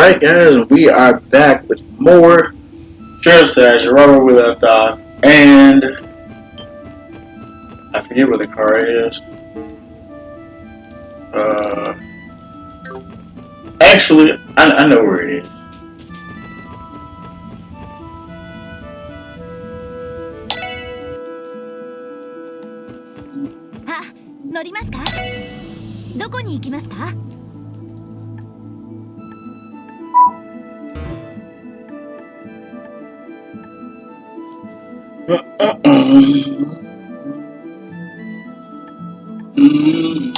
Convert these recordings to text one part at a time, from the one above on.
Alright guys, we are back with more Sheriff's Azure, right where we left off, and I forget where the car is. Actually, I know where it is. Ah, 乗りますか？どこに行きますか？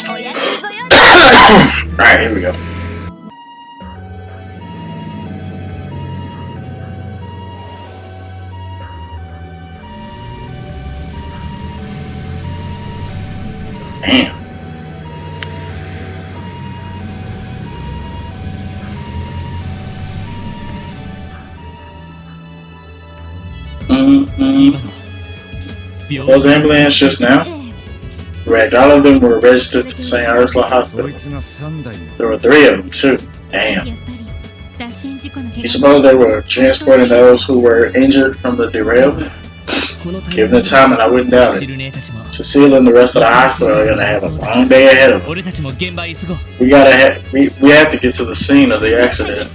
おやすみご用です。Alright, here we go. Damn. Those ambulance just now? Correct. All of them were registered to St. Ursula Hospital. There were 3 of them, too. Damn. You suppose they were transporting those who were injured from the derailment? Given the time, and I wouldn't doubt it. Cecile and the rest of the hospital are gonna have a long day ahead of them. We have to get to the scene of the accident.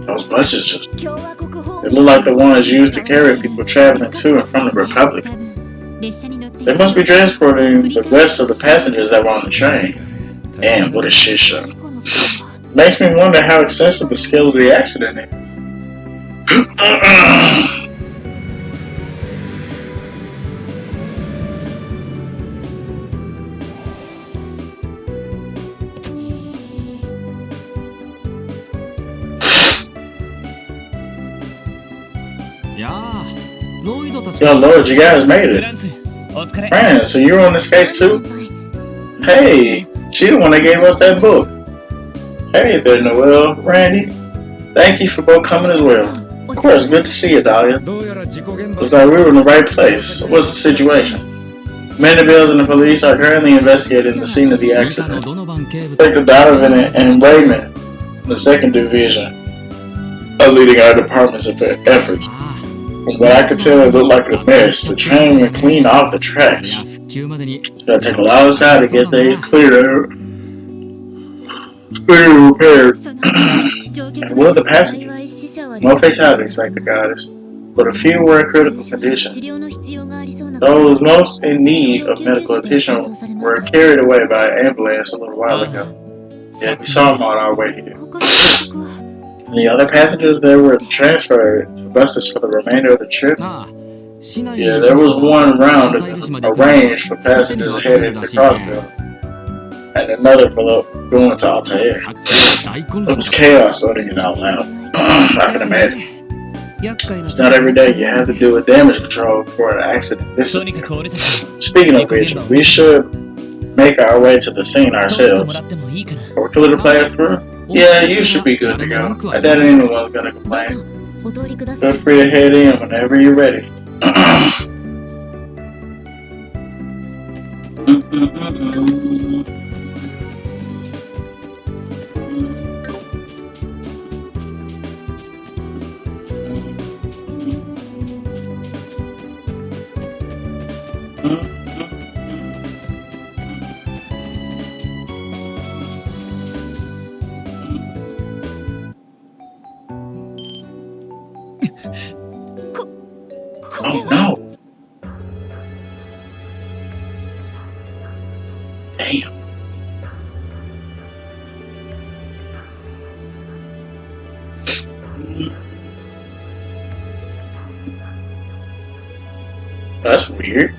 Those buses just... they look like the ones used to carry people traveling to and from the Republic. They must be transporting the rest of the passengers that were on the train. Damn, what a shit show. Makes me wonder how extensive the scale of the accident is. Yo, Lloyd, you guys made it. Man, so you're on this case too? Hey, she the one that gave us that book. Hey there, Noel, Randy. Thank you for both coming as well. Of course, good to see you, Dahlia. Looks like we were in the right place. What's the situation? Mandelbills and the police are currently investigating the scene of the accident. Detective Donovan and Raymond, the 2nd Division, are leading our department's efforts. From what I could tell, it looked like a mess. The train went clean off the tracks. It's gonna take a lot of time to get things cleared repaired. And one of the passengers, no fatalities, thank the goddess, but a few were in critical condition. Those most in need of medical attention were carried away by an ambulance a little while ago. Yeah, we saw them on our way here. The other passengers there were transferred to buses for the remainder of the trip. Yeah, there was one round arranged for passengers headed to Crossbell, and another for going to Altair. It was chaos, sorting it out loud. I can imagine. It's not every day you have to do a damage control for an accident. Speaking of which, we should make our way to the scene ourselves. Are we clear to play us through? Yeah, you should be good to go. I doubt anyone's gonna complain. Feel free to head in whenever you're ready. Oh no! Damn. That's weird.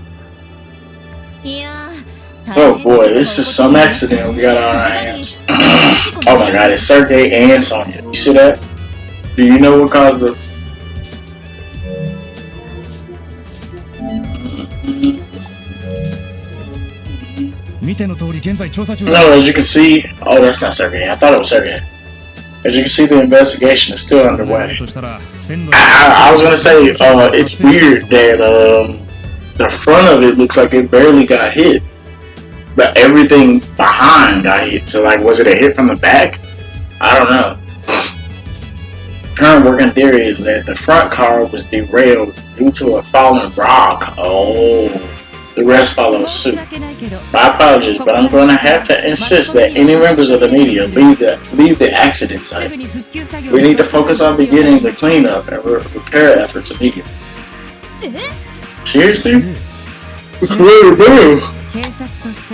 Oh boy, this is some accident we got on our hands. Oh my god, it's Sergey and Sonya. You see that? Do you know what caused the... No, as you can see... Oh, that's not Sergey. I thought it was Sergey. As you can see, the investigation is still underway. I was gonna say, it's weird that the front of it looks like it barely got hit, but everything behind got hit. So, like, was it a hit from the back? I don't know. Current working theory is that the front car was derailed due to a fallen rock. Oh, the rest followed suit. My apologies, but I'm going to have to insist that any members of the media leave the accident site. We need to focus on beginning the cleanup and repair efforts immediately. Seriously?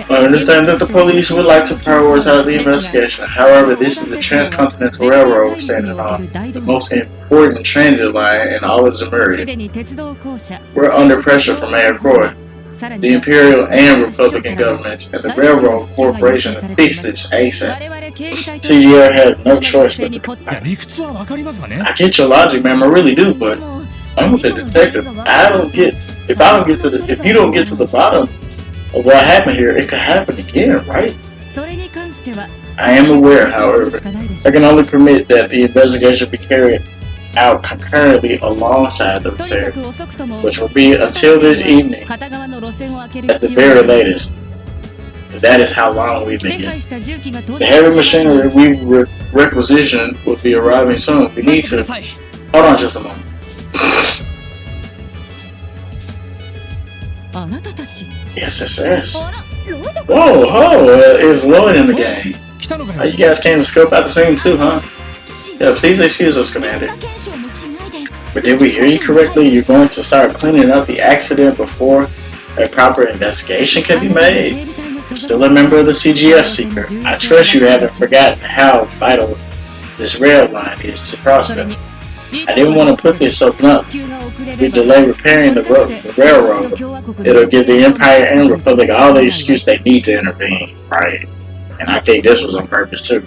I understand that the police would like to prioritize the investigation. However, this is the Transcontinental Railroad we're standing on, the most important transit line in all of Zemurria. We're under pressure from Mayor Croy, the Imperial and Republican governments, and the Railroad Corporation to fix this ASAP. CGR has no choice but to comply. I get your logic, ma'am, I really do, but I'm with the detective. If you don't get to the bottom of what happened here, it could happen again, right? I am aware, however, I can only permit that the investigation be carried out concurrently alongside the repair, which will be until this evening at the very latest. That is how long we've been here. The heavy machinery we requisitioned will be arriving soon. We need to... Hold on just a moment. SSS. Whoa, is Lloyd in the game? Oh, you guys came to scope out the scene too, huh? Yeah, please excuse us, Commander. But did we hear you correctly? You're going to start cleaning up the accident before a proper investigation can be made? Still a member of the CGF Seeker. I trust you haven't forgotten how vital this rail line is to Crossbell. I didn't want to put this so blunt. We delay repairing the railroad. It'll give the Empire and Republic all the excuse they need to intervene, right? And I think this was on purpose too.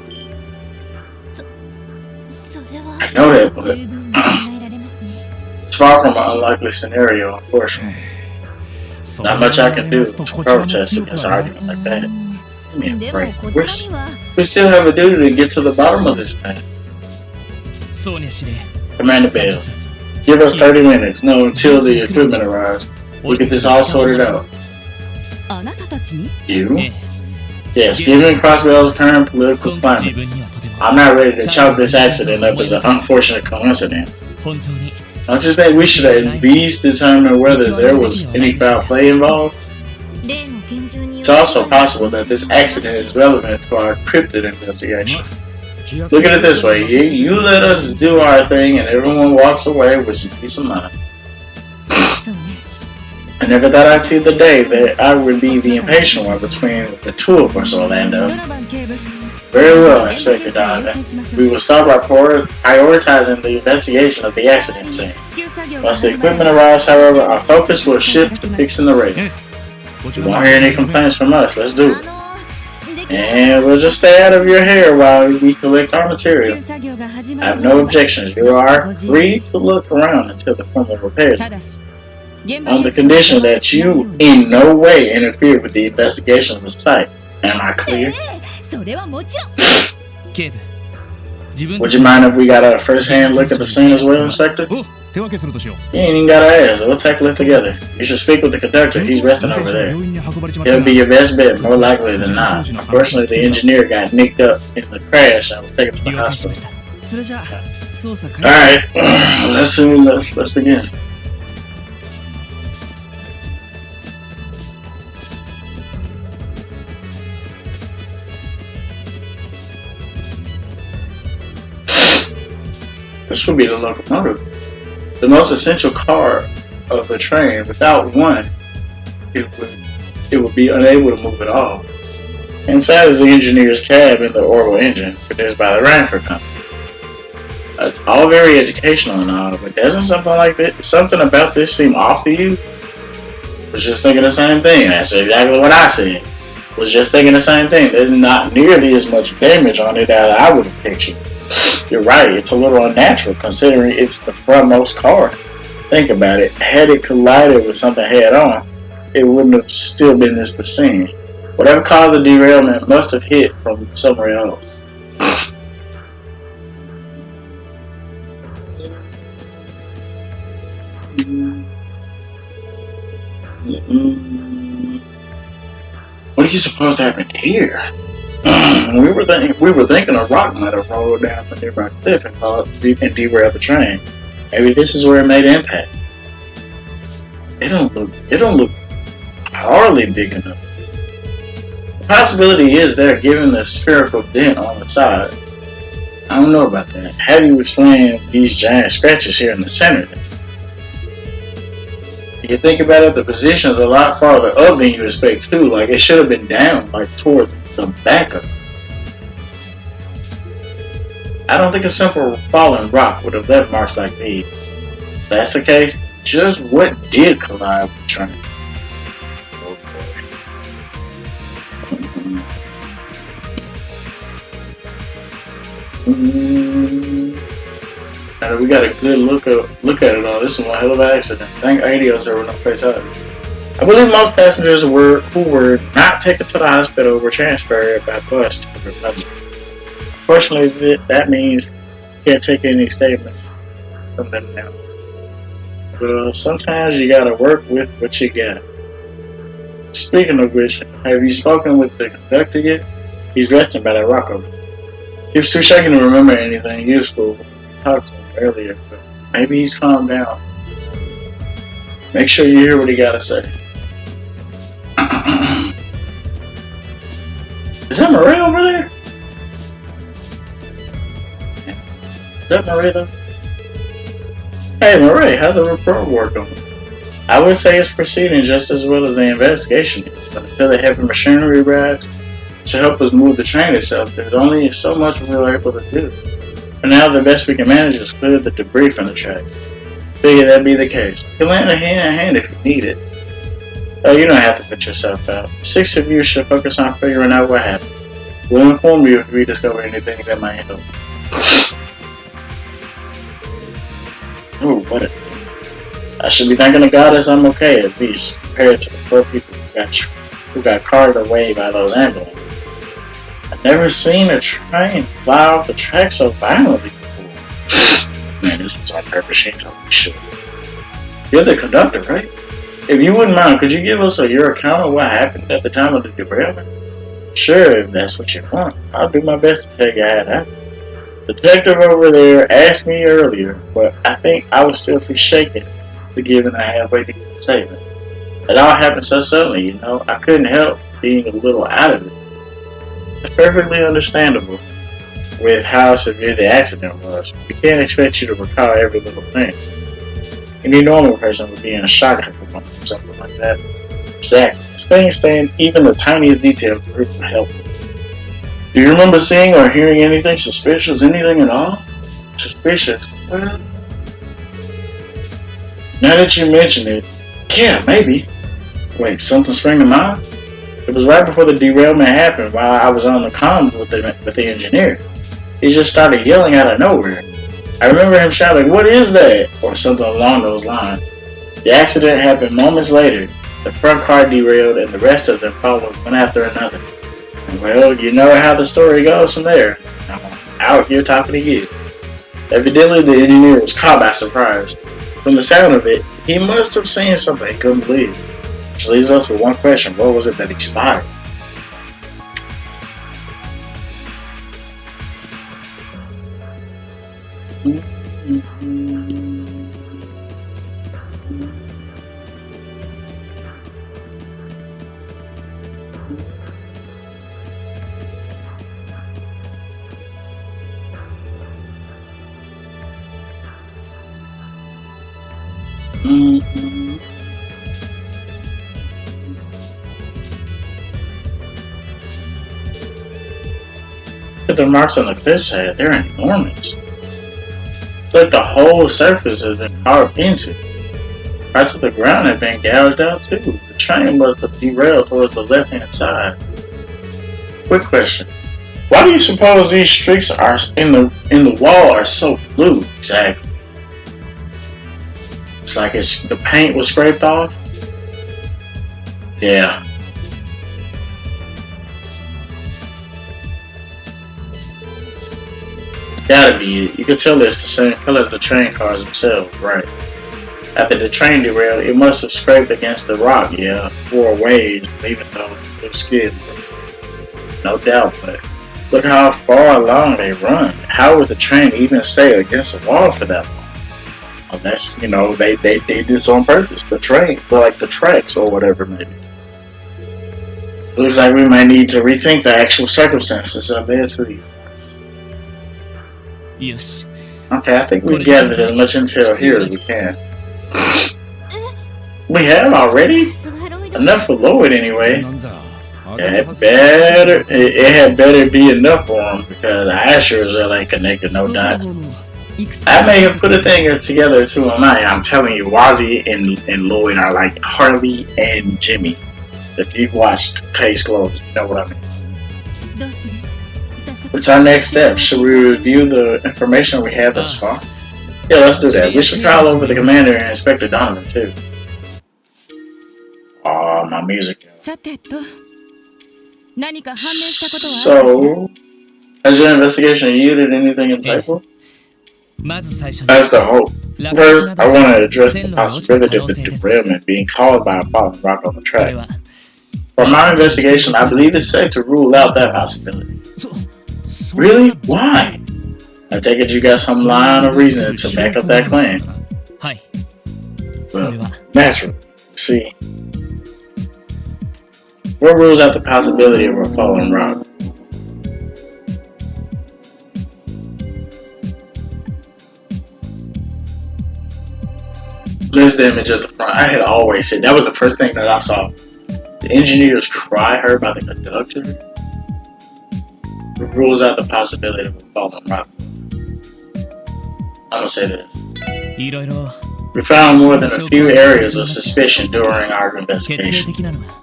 I know that, but it's far from an unlikely scenario, unfortunately. Not much I can do to protest against an argument like that. Give me a break. We still have a duty to get to the bottom of this thing. Commander Bell, give us 30 minutes, no, until the equipment arrives. We'll get this all sorted out. You? Yes, given Crossbell's current political climate, I'm not ready to chalk this accident up as an unfortunate coincidence. Don't you think we should at least determine whether there was any foul play involved? It's also possible that this accident is relevant to our cryptid investigation. Look at it this way, you let us do our thing and everyone walks away with some peace of mind. I never thought I'd see the day that I would be the impatient one between the two of us, Orlando. Very well, Inspector Donovan. We will start by prioritizing the investigation of the accident scene. Once the equipment arrives, however, our focus will shift to fixing the radio. You won't hear any complaints from us, let's do it. And we'll just stay out of your hair while we collect our material. I have no objections. You are free to look around until the formal repairs. On the condition that you in no way interfere with the investigation of the site. Am I clear? Would you mind if we got a first-hand look at the scene as well, Inspector? You ain't even gotta ask, we'll tackle it together. You should speak with the conductor, he's resting over there. He'll be your best bet, more likely than not. Unfortunately, the engineer got nicked up in the crash and was taken to the hospital. Alright, let's begin. This will be the locomotive. The most essential car of the train. Without one, it would be unable to move at all. Inside is the engineer's cab and the orbital engine produced by the Ranford Company. It's all very educational and all, but doesn't something about this seem off to you? I was just thinking the same thing. That's exactly what I said. Was just thinking the same thing. There's not nearly as much damage on it as I would have pictured. You're right, it's a little unnatural considering it's the frontmost car. Think about it. Had it collided with something head on, it wouldn't have still been this pristine. Whatever caused the derailment must have hit from somewhere else. What are you supposed to happen here? we were thinking a rock might have rolled down the nearby cliff and derailed the train. Maybe this is where it made impact. It don't look hardly big enough. The possibility is there, given the spherical dent on the side. I don't know about that. How do you explain these giant scratches here in the center then? If you think about it, the position is a lot farther up than you expect too. Like it should have been down, like towards the back of it. I don't think a simple falling rock would have left marks like these. If that's the case, just what did collide with the train? Oh boy. Now we got a good look at it all. This is one hell of an accident. Thank ADOs there were no fatalities. I believe most passengers who were not taken to the hospital were transferred by bus to the level. Unfortunately, that means you can't take any statements from them now. Well, sometimes you gotta work with what you got. Speaking of which, have you spoken with the conductor yet? He's resting by that rock over there. He was too shaken to remember anything useful when we talked to him earlier, but maybe he's calmed down. Make sure you hear what he gotta say. Is that Marie over there? Is that Marie though? Hey Marie, how's the report work going? I would say it's proceeding just as well as the investigation is, but until the heavy machinery arrives to help us move the train itself, there's only so much we're able to do. For now, the best we can manage is clear the debris from the tracks. Figure that'd be the case. You can lend a hand if you need it. Oh, you don't have to put yourself out. 6 of you should focus on figuring out what happened. We'll inform you if we discover anything that might help. Ooh, what a... I should be thanking the goddess I'm okay, at least, compared to the poor people who got carted away by those ambulances. I've never seen a train fly off the track so violently before. Man, this was on purpose. She told me shit. You're the conductor, right? If you wouldn't mind, could you give us your account of what happened at the time of the derailment? Sure, if that's what you want. I'll do my best to tell you how it happened. The detective over there asked me earlier, but I think I was still too shaken to give a halfway decent statement. It all happened so suddenly, you know. I couldn't help being a little out of it. It's perfectly understandable with how severe the accident was. We can't expect you to recall every little thing. Any normal person would be in a shock for something like that. Exactly. Things staying even the tiniest details would help. Do you remember seeing or hearing anything suspicious? Anything at all? Suspicious? Well, now that you mention it, yeah, maybe. Wait, something sprang to mind? It was right before the derailment happened while I was on the comms with the engineer. He just started yelling out of nowhere. I remember him shouting, "What is that?" or something along those lines. The accident happened moments later. The front car derailed and the rest of them followed one after another. And well, you know how the story goes from there. I'm out here talking to you. Evidently the engineer was caught by surprise. From the sound of it, he must have seen something he couldn't believe. Which leaves us with one question: what was it that he spotted? Look at the marks on the cliffside, they're enormous. It's like the whole surface has been carved into. Parts of the ground have been gouged out too. The train must have derailed towards the left hand side. quick question. Why do you suppose these streaks are in the wall are so blue? Exactly. It's like the paint was scraped off. Yeah. Gotta be it. You can tell it's the same color as the train cars themselves, right? After the train derailed, it must have scraped against the rock, yeah, 4 ways, even though it was skid. No doubt, but look how far along they run. How would the train even stay against the wall for that long? Well, that's, they did this on purpose. The train, like the tracks or whatever, maybe. Looks like we might need to rethink the actual circumstances that led to these. Yes. Okay, I think we've gathered as much intel here as we can. We have already? Enough for Lloyd anyway. It had better be enough for him because Azure is really connected, no dots. I may have put a thing together too on mine. I'm telling you, Wazzy and Lloyd are like Harley and Jimmy. If you've watched Case Closed, you know what I mean. What's our next step? Should we review the information we have thus far? Yeah, let's do that. We should call over the commander and Inspector Donovan too. Oh, my music. So, has your investigation yielded anything insightful? That's the hope. First, I want to address the possibility of the derailment being caused by a falling rock on the track. From my investigation, I believe it's safe to rule out that possibility. Really? Why? I take it you got some line of reasoning to back up that claim. Well, naturally. See, what rules out the possibility of a falling rock? Less damage at the front. I had always said that was the first thing that I saw. The engineer's cry heard by the conductor. It rules out the possibility of a falling rock. I'm gonna say this. We found more than a few areas of suspicion during our investigation.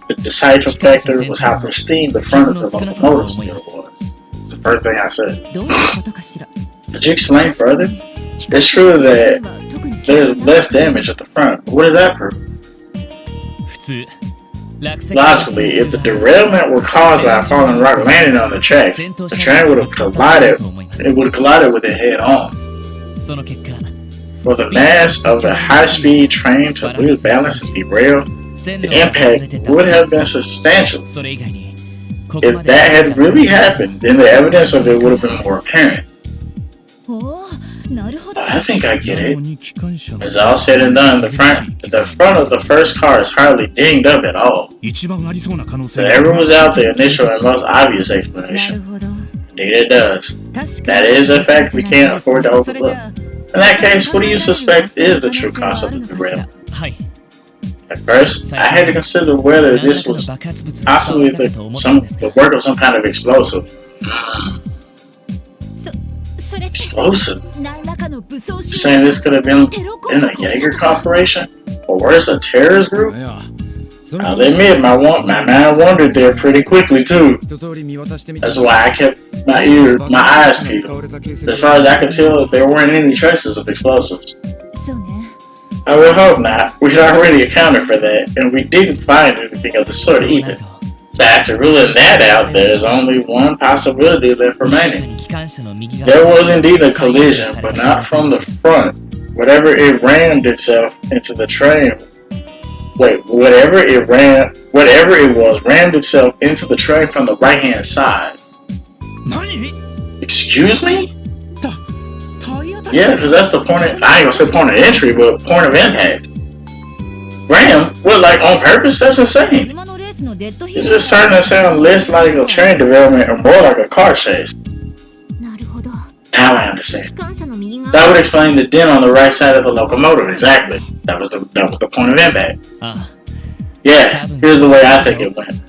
The decisive factor was how pristine the front of the locomotive still was. It's the first thing I said. Could you explain further? It's true that there's less damage at the front, but what does that prove? Logically, if the derailment were caused by a falling rock landing on the tracks, the train would have collided. It would have collided with it head on. For the mass of the high-speed train to lose balance and derail, the impact would have been substantial. If that had really happened, then the evidence of it would have been more apparent. I think I get it. As all said and done, the front of the first car is hardly dinged up at all. Whatever was out the initial and most obvious explanation. Indeed it does. That is a fact we can't afford to overlook. In that case, what do you suspect is the true cause of the derailment? At first, I had to consider whether this was possibly the work of some kind of explosive. Explosive? Saying this could have been in a Jaeger corporation? Or worse, a terrorist group? I'll admit, my mind wandered there pretty quickly too. That's why I kept my eyes peeled. As far as I could tell, there weren't any traces of explosives. I would hope not. We had already accounted for that, and we didn't find anything of the sort either. So after ruling that out, there's only one possibility left remaining. There was indeed a collision, but not from the front. Whatever it rammed itself into the train. Whatever it was rammed itself into the train from the right-hand side. Excuse me? Yeah, because that's the point of, I ain't gonna say point of entry, but point of impact. Ram? What, like on purpose? That's insane. It's just starting to sound less like a train derailment and more like a car chase. Now I understand. That would explain the dent on the right side of the locomotive. Exactly. That was the point of impact. Yeah, here's the way I think it went.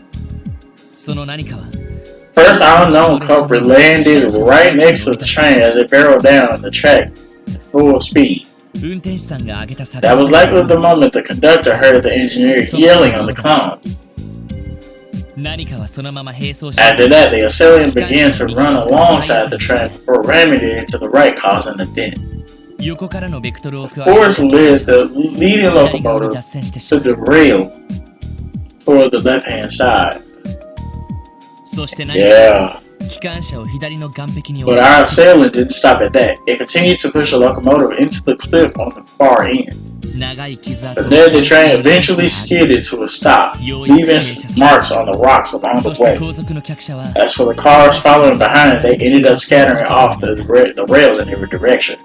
First, our unknown culprit landed right next to the train as it barreled down the track at full speed. That was likely the moment the conductor heard the engineer yelling on the comms. After that, the assailant began to run alongside the train before ramming it into the right, causing a dent. The force led the leading locomotive to derail toward the left-hand side. Yeah. But our assailant didn't stop at that. It continued to push the locomotive into the cliff on the far end. But then the train eventually skidded to a stop, leaving marks on the rocks along the way. As for the cars following behind, they ended up scattering off the rails in every direction.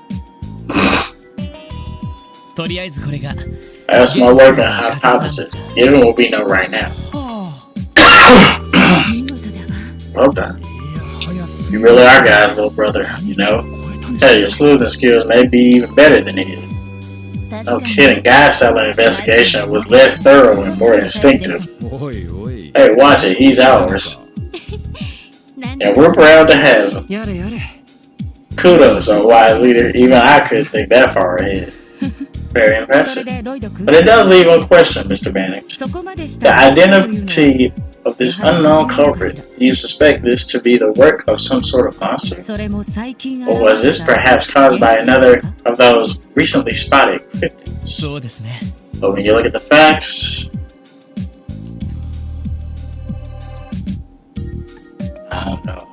That's my working hypothesis. There will be no right now. Well done. You really are guys, little brother, you know? Tell you, your sleuthing skills may be even better than his. No kidding, Guy's solo investigation was less thorough and more instinctive. Hey, watch it, he's ours. And we're proud to have him. Kudos, our wise leader, even I couldn't think that far ahead. Very impressive. But it does leave a question, Mr. Bannings. The identity of this unknown culprit, do you suspect this to be the work of some sort of monster? Or was this perhaps caused by another of those recently spotted cryptids? But when you look at the facts, I don't know.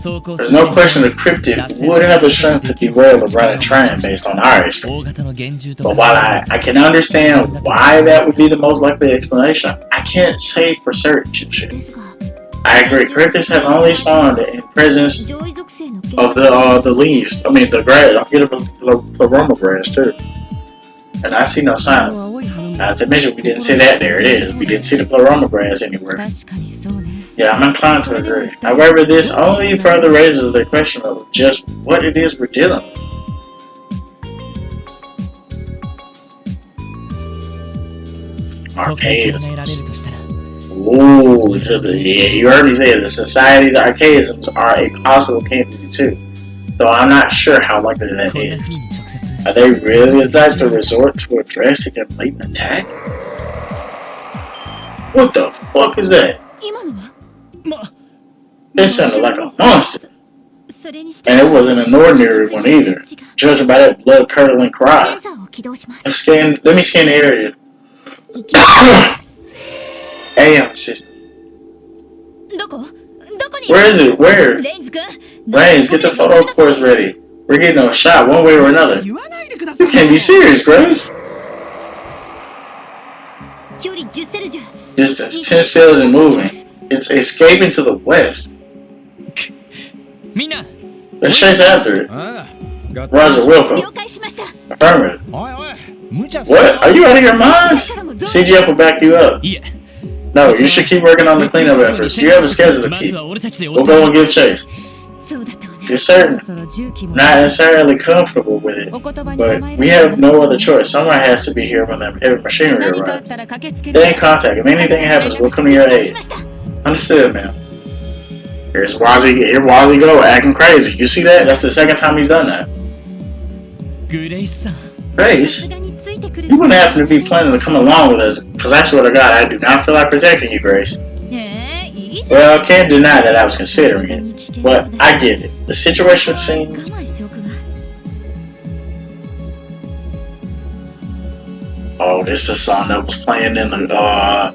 There's no question the cryptid would have the strength to derail a running train based on our history. But while I can understand why that would be the most likely explanation, I can't say for certain shit. I agree, cryptids have only spawned in presence of the leaves. I mean the grass. Don't forget the pleroma grass too. And I see no sign. Not to mention we didn't see that. There it is. We didn't see the pleroma grass anywhere. Yeah, I'm inclined to agree. However, this only further raises the question of just what it is we're dealing with. Archaisms. Ooh, yeah, you heard me say it. The society's archaisms are a possible candidate too, though I'm not sure how likely that is. Are they really the type to resort to a drastic and blatant attack? What the fuck is that? It sounded like a monster. And it wasn't an ordinary one either, judging by that blood-curdling cry. Let me scan the area. AM system. Where is it? Where? Rains, get the photo course ready. We're getting a shot one way or another. You can't be serious, Grace. Distance 10 cells and moving. It's escaping to the west. Let's chase after it. Roger, welcome. Affirmative. What? Are you out of your minds? CGF will back you up. No, you should keep working on the cleanup efforts. You have a schedule to keep. We'll go and give chase. You're certain. Not necessarily comfortable with it, but we have no other choice. Someone has to be here when the heavy machinery arrives. Stay in contact. If anything happens, we'll come to your aid. Understood, ma'am. Here's Wazzy. Here Wazzy go, acting crazy. You see that? That's the second time he's done that. Grace? You wouldn't happen to be planning to come along with us, because I swear to God, I do not feel like protecting you, Grace. Well, I can't deny that I was considering it, but I get it. The situation seems... Oh, this is the song that was playing in the...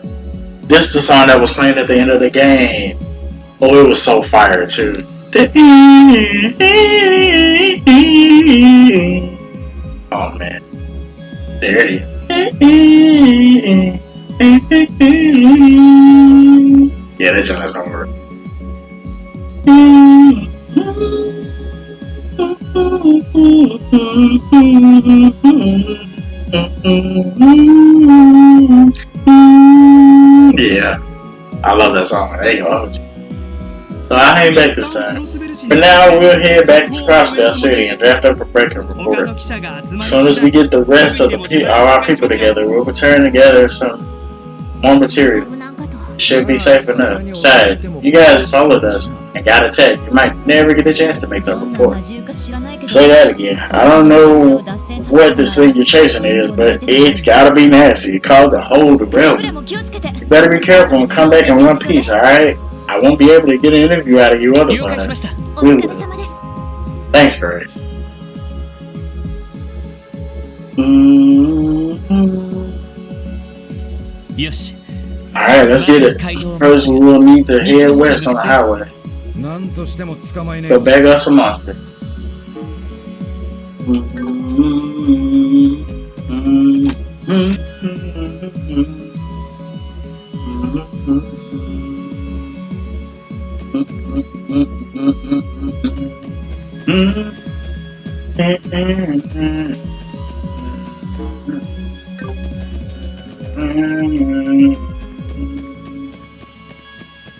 This is the song that was playing at the end of the game. Oh, it was so fire, too. Oh, man. There it is. Yeah, that joint is gonna work. Yeah, I love that song. There you go. So I ain't back this time. For now, we'll head back to Crossbell City and draft up a breaking report. As soon as we get the rest of our people together, we'll return together some more material. Should be safe enough. Besides, you guys followed us and got attacked. You might never get a chance to make that report. Say that again. I don't know what this thing you're chasing is, but it's gotta be nasty. It called the whole derailment. You better be careful and come back in one piece, alright? I won't be able to get an interview out of you otherwise. Thanks for it. Alright, let's get it. First, we will need to head west on the highway. Go bag us some monster.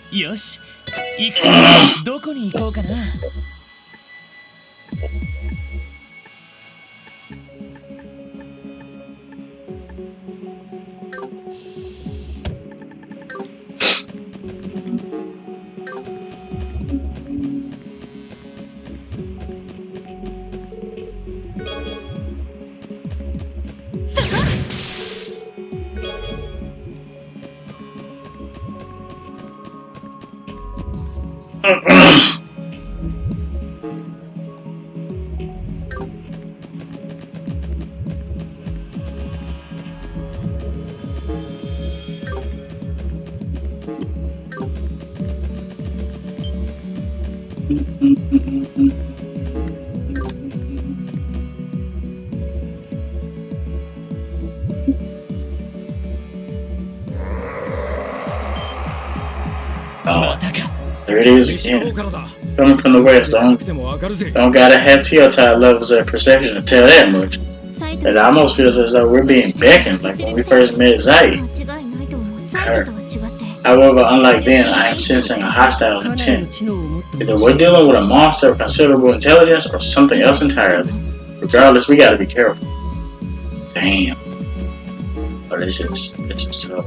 Yosh, 行く。どこに行こうかな。Oh, there it is again. Coming from the west, don't gotta have telltale levels of perception to tell that much. It almost feels as though we're being beckoned, like when we first met Zai. However, unlike then, I am sensing a hostile intent. Either we're dealing with a monster of considerable intelligence or something else entirely. Regardless, we gotta be careful. Damn. Oh, this is tough.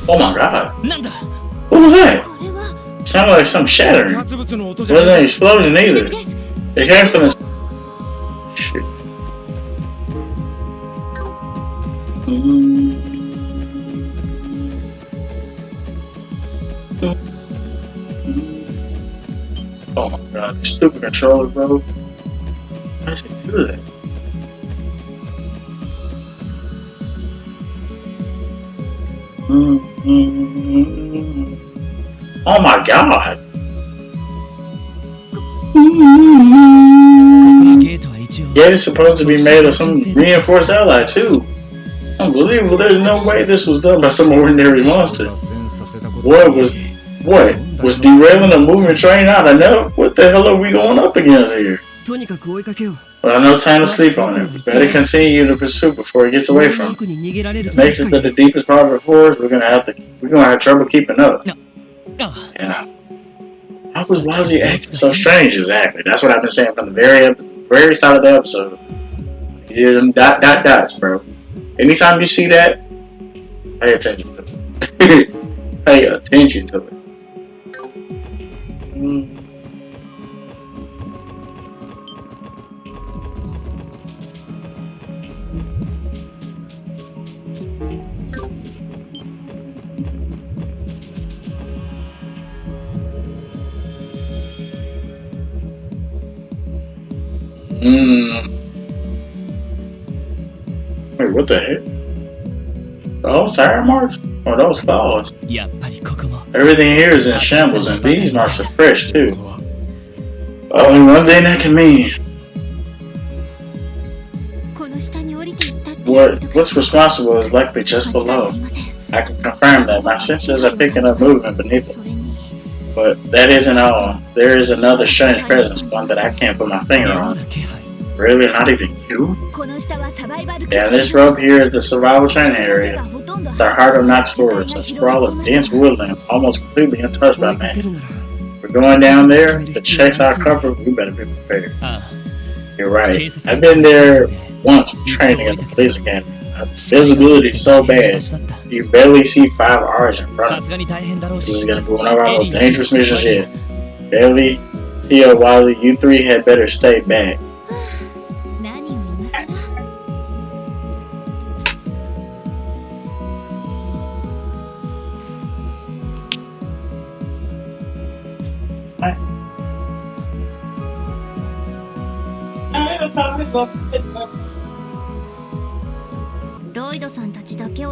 Oh my god. What was that? It sounded like some shattering. It wasn't an explosion either. It came from the... Shit. Oh my god, this stupid controller, bro. Why does it do that? Oh my god! Gate is supposed to be made of some reinforced ally too. Unbelievable, there's no way this was done by some ordinary monster. What was derailing a moving train out of nowhere? What the hell are we going up against here? But I no time to sleep on it. We better continue the pursuit before it gets away from us. If it makes it to the deepest part of the forest, we're gonna have trouble keeping up. Yeah. How was Wazzy acting so strange exactly? That's what I've been saying from the very start of the episode. You hear them dots, bro. Anytime you see that, pay attention to it. Pay attention to it. Wait, what the heck? Those tire marks? Or those claws? Everything here is in shambles, and these marks are fresh, too. Only one thing that can mean. what's responsible is likely just below. I can confirm that my sensors are picking up movement beneath it. But that isn't all. There is another strange presence, one that I can't put my finger on. Really? Not even you? Yeah, this rope here is the survival training area. The heart of Knox Forest, a sprawl of dense woodland, almost completely untouched by man. We're going down there. The checks are covered. We better be prepared. You're right. I've been there once training at the police academy. Visibility is so bad, you barely see 5 hours in front of you. This is going to be one of our most dangerous missions yet. Bailey, Theo, Wazzy, you 3 had better stay back.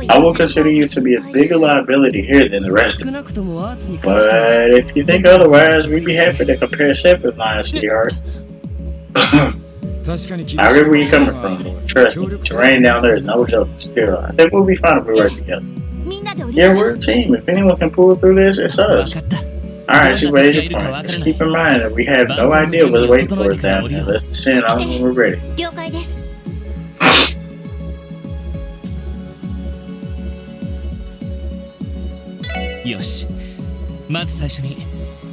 I will consider you to be a bigger liability here than the rest of them. But if you think otherwise, we'd be happy to compare separate lines, sweetheart. I get where you're coming from, Lord. Trust me, terrain down there is no joke. Still, I think we'll be fine if we work together. Yeah, we're a team. If anyone can pull through this, it's us. Alright, you raised your point. Just keep in mind that we have no idea what's waiting for us down there. Let's descend on when we're ready. よし。まず最初に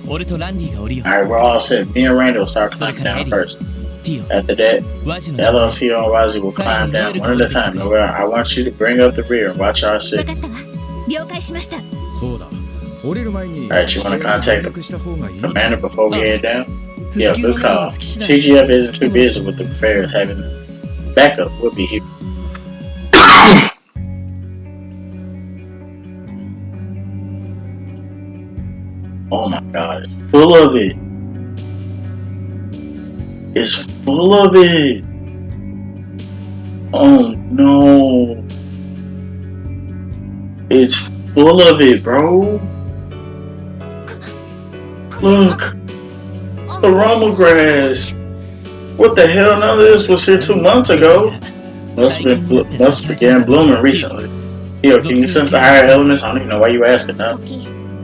俺とランディが降りよう。 Alright, we're all set. Me and Randall start climbing down first. After that, LLC and Wazzy will climb down one at a time. However, I want you to bring up the rear and watch our sit. Alright, you want to contact the commander before we head down? Yeah, good call. CGF isn't too busy with the affairs. Having backup would be here. Oh my god, it's full of it. It's full of it. Oh no. It's full of it, bro. Look. Aroma grass. What the hell? None of this was here 2 months ago. Must began blooming recently. Yo, can you sense the higher elements? I don't even know why you asking now.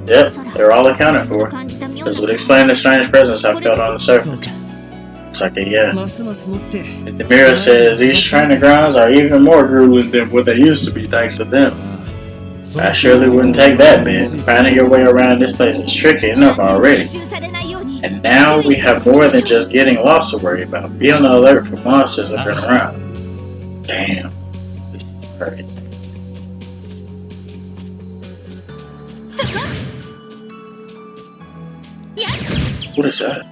Yep, they're all accounted for. This would explain the strange presence I felt on the surface. It's like a yeah. The mirror says these training grounds are even more grueling than what they used to be thanks to them. I surely wouldn't take that bit. Finding your way around this place is tricky enough already. And now we have more than just getting lost to worry about. Be on the alert for monsters that run around. Damn. This is crazy. What is that?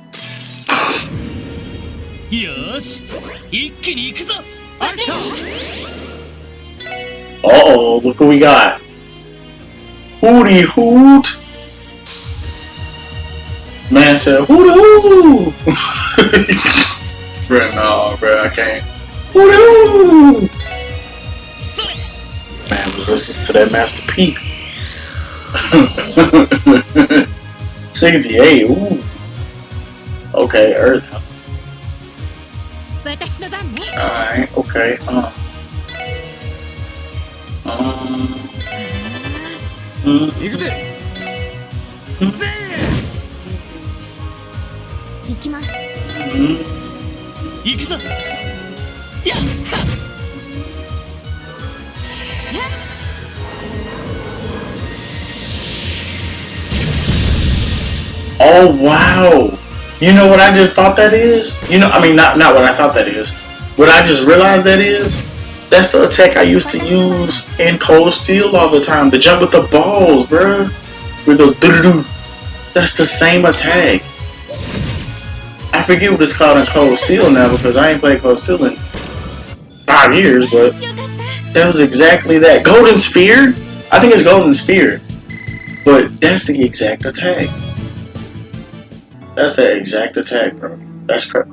Uh-oh, look what we got. Hootie hoot. Man said, hootie hoo. Bruh, no, bruh, I can't. Hootie hoo. Man was listening to that Master P. 68, ooh. Okay, Earth. Alright, okay, Oh wow! You know what I just thought that is? You know, I mean, not what I thought that is. What I just realized that is? That's the attack I used to use in Cold Steel all the time. The jump with the balls, bruh. With those doo-doo-doo. That's the same attack. I forget what it's called in Cold Steel now because I ain't played Cold Steel in 5 years, but that was exactly that. Golden Spear? I think it's Golden Spear. But that's the exact attack. That's the exact attack, bro. That's correct.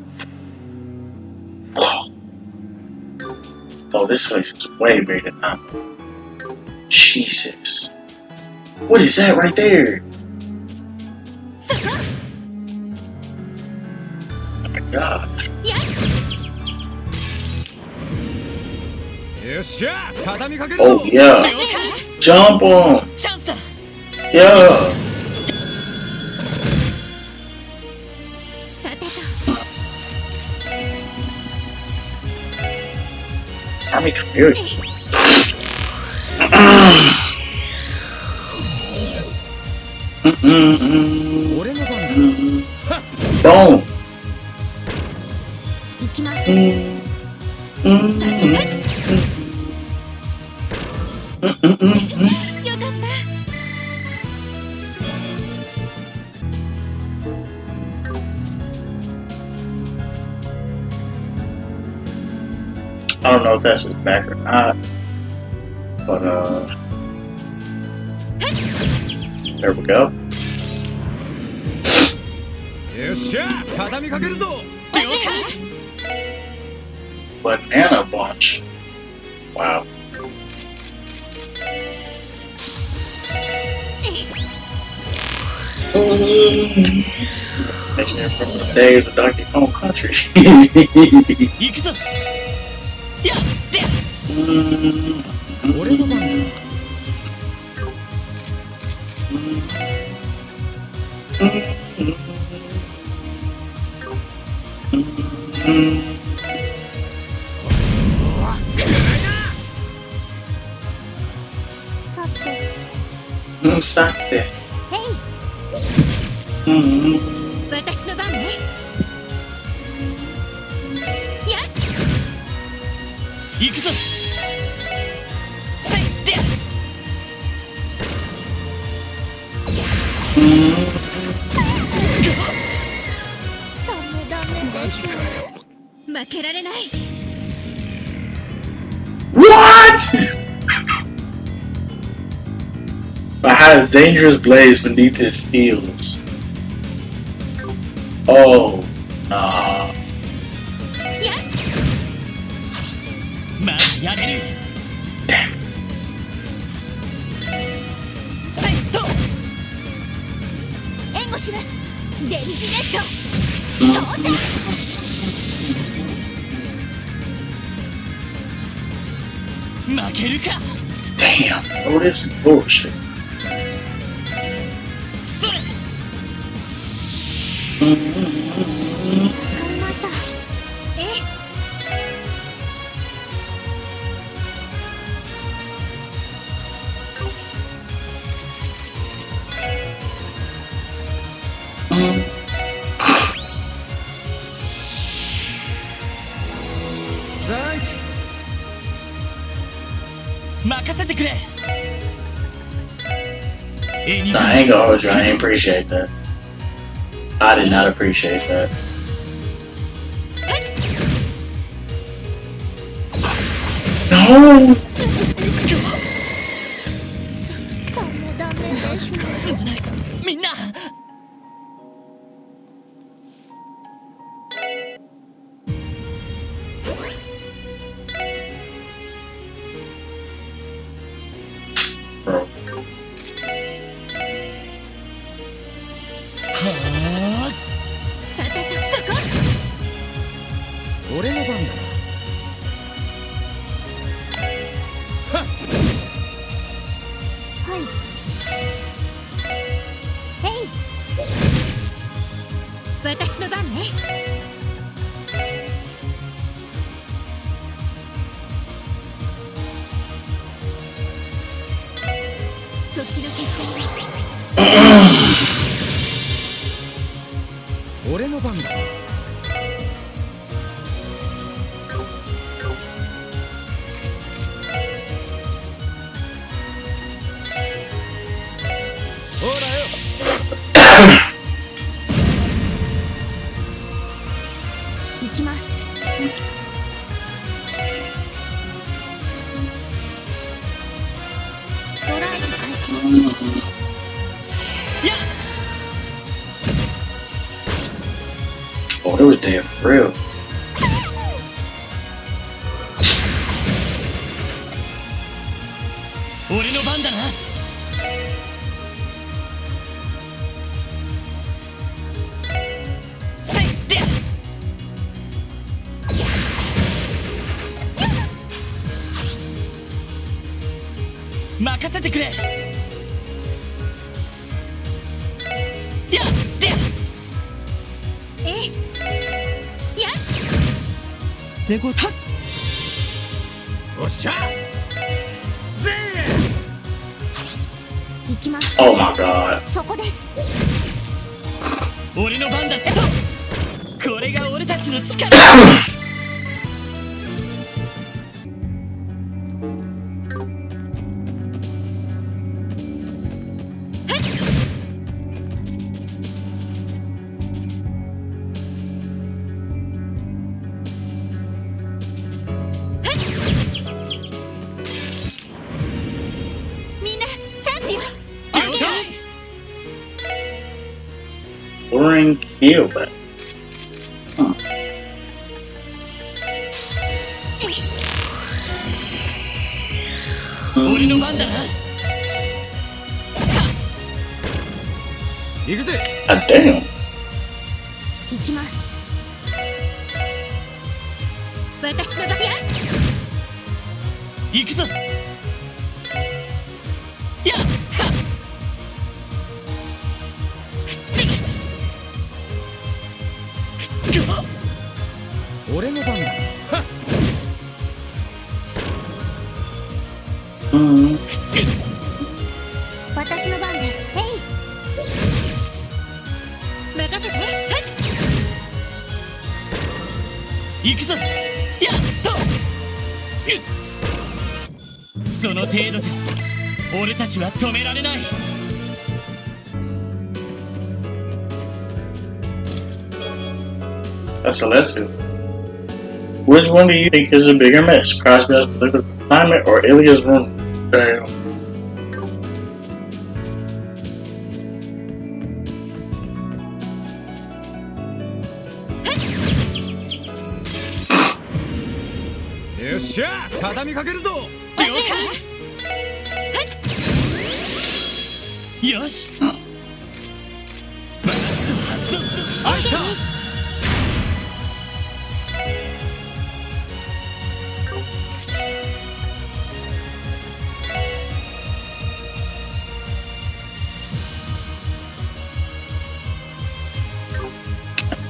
Oh, this place is way bigger than that. Jesus. What is that right there? Oh my god. Oh yeah. Jump on. チャンスだ。 Yeah. さてと Army, come here. Boom. 行きます。 よかった。 I don't know if that's his back or not, but there we go. よっしゃ、畳みかけるぞ。了解。 Banana bunch. Wow. Makes me from the days of Donkey Kong Country. 行くぞ。やって。俺の番だ。 さて。 Sate. 私の番ね。やっ。行くぞ。せいで。 ダメです。負けられない。 What? But has dangerous blades beneath his heels. Oh, nah. やっ。まあやれる。 Damn. せいと。 援護します。電磁ネット。投射。 負けるか。 Damn. Oh, this is bullshit. それ。 助かりました。ええ。 任せてくれ。 Nah, I ain't gonna hold you. I ain't appreciate that. I did not appreciate that. No! ダメです。 すまない。みんな。 Bro. さてとそこ。 俺の番だな。はい。へい。私の番ね。時の結果。 俺の番だ。 ほらよ。 行きます。ドライブ開始。 やっ。 Oh, it was damn for real. 俺の番だな。 せいで。 さ任せてくれ。やってええやっってことはおっしゃぜ行きます。 Oh my god. そこです。俺の番だと。これが俺たちの力。みんなチャンスよ。了解。 Boring kill, but. Huh. 俺の番だな。行くぜ。God damn. 行きます。私の番や。行くぞ。やっはっ。俺の番だ。はっ。Mm. 私の番です。へい。任せて。はい。行くぞ。やっと。その程度じゃ俺たちは止められない。 That's Celestial. Which one do you think is a bigger mess? Crossbell's political climate or Ilya's room? Damn.よっしゃ、畳みかけるぞ。了解。よし。バラスト発動。あいた。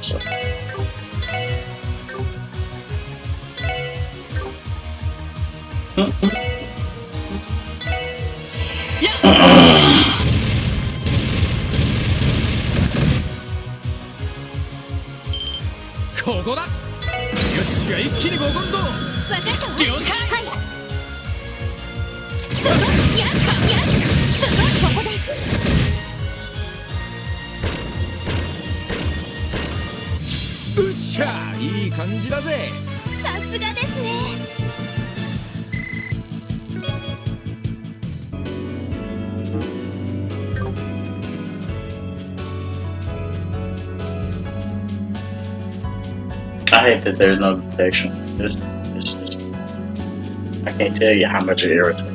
So. Yeah. ここだ。よっしゃ、一気にボコるぞ。分かったわ。了解。はい。やっそこです。うっしゃ、いい感じだぜ。さすがですね。 I hate that there's no detection. It's just, I can't tell you how much it irritates.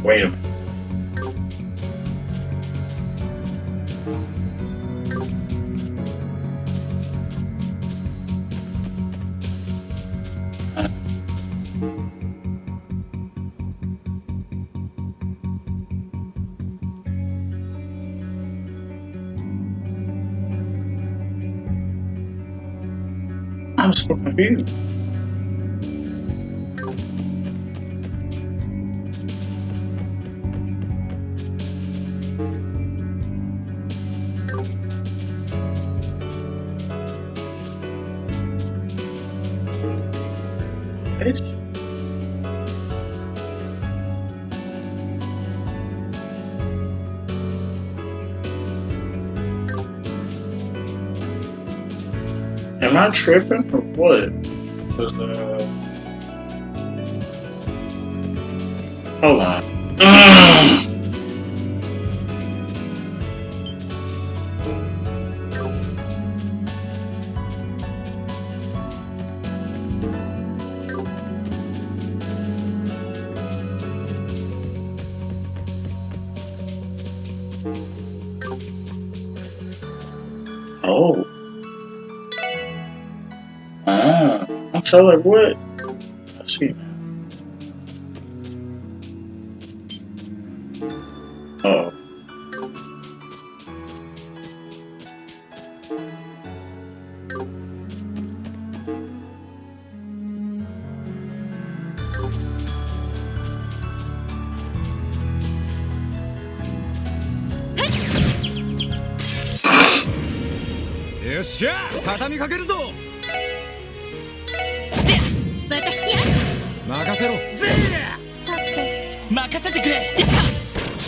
Wait a minute. I'm so confused. Bitch. Am I tripping or what? Cause, hold on. Oh. I'm so like, what? Let's see. Oh.よっしゃ畳みかけるぞ私や任せろぜさて任せてくれ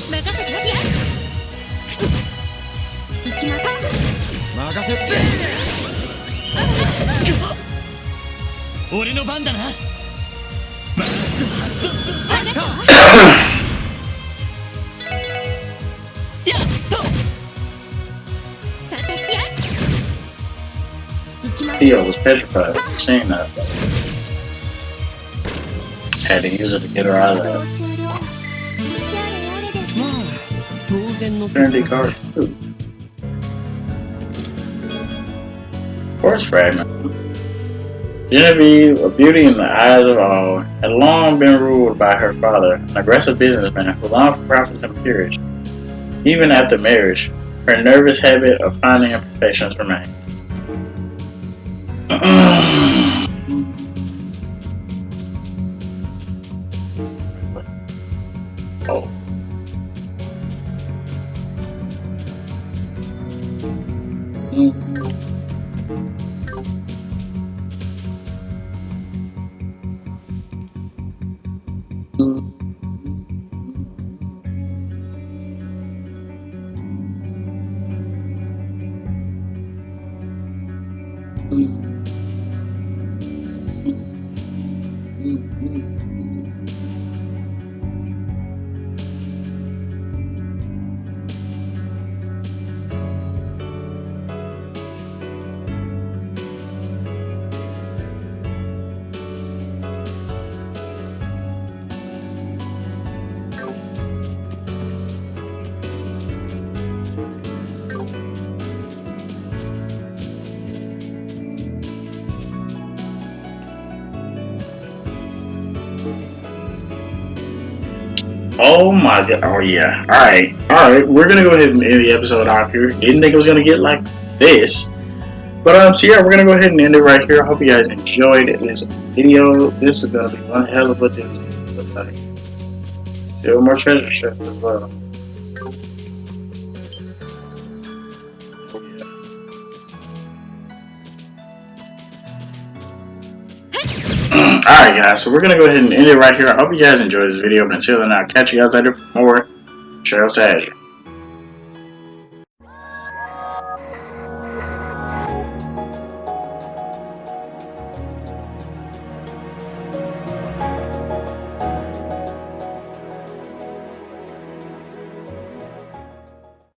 任せてや行きます任せぜ俺の番だなバースト発動あなたはやっとさてや行きます Theo was petrified of seeing that. Had to use it to get her out of that. 終了やれやれですまあ当然の Trinity card too. Horse fragment. Genevieve, a beauty in the eyes of all, had long been ruled by her father, an aggressive businessman who longed for profits and peerage. Even after marriage, her nervous habit of finding imperfections remained. Oh. Oh my god. Oh yeah. Alright. We're gonna go ahead and end the episode off here. Didn't think it was gonna get like this. But so yeah, we're gonna go ahead and end it right here. I hope you guys enjoyed this video. This is gonna be one hell of a doozy. Looks like still more treasure chests as well. Alright guys, so we're gonna go ahead and end it right here. I hope you guys enjoyed this video, but until then, I'll catch you guys later for more Trails to Azure.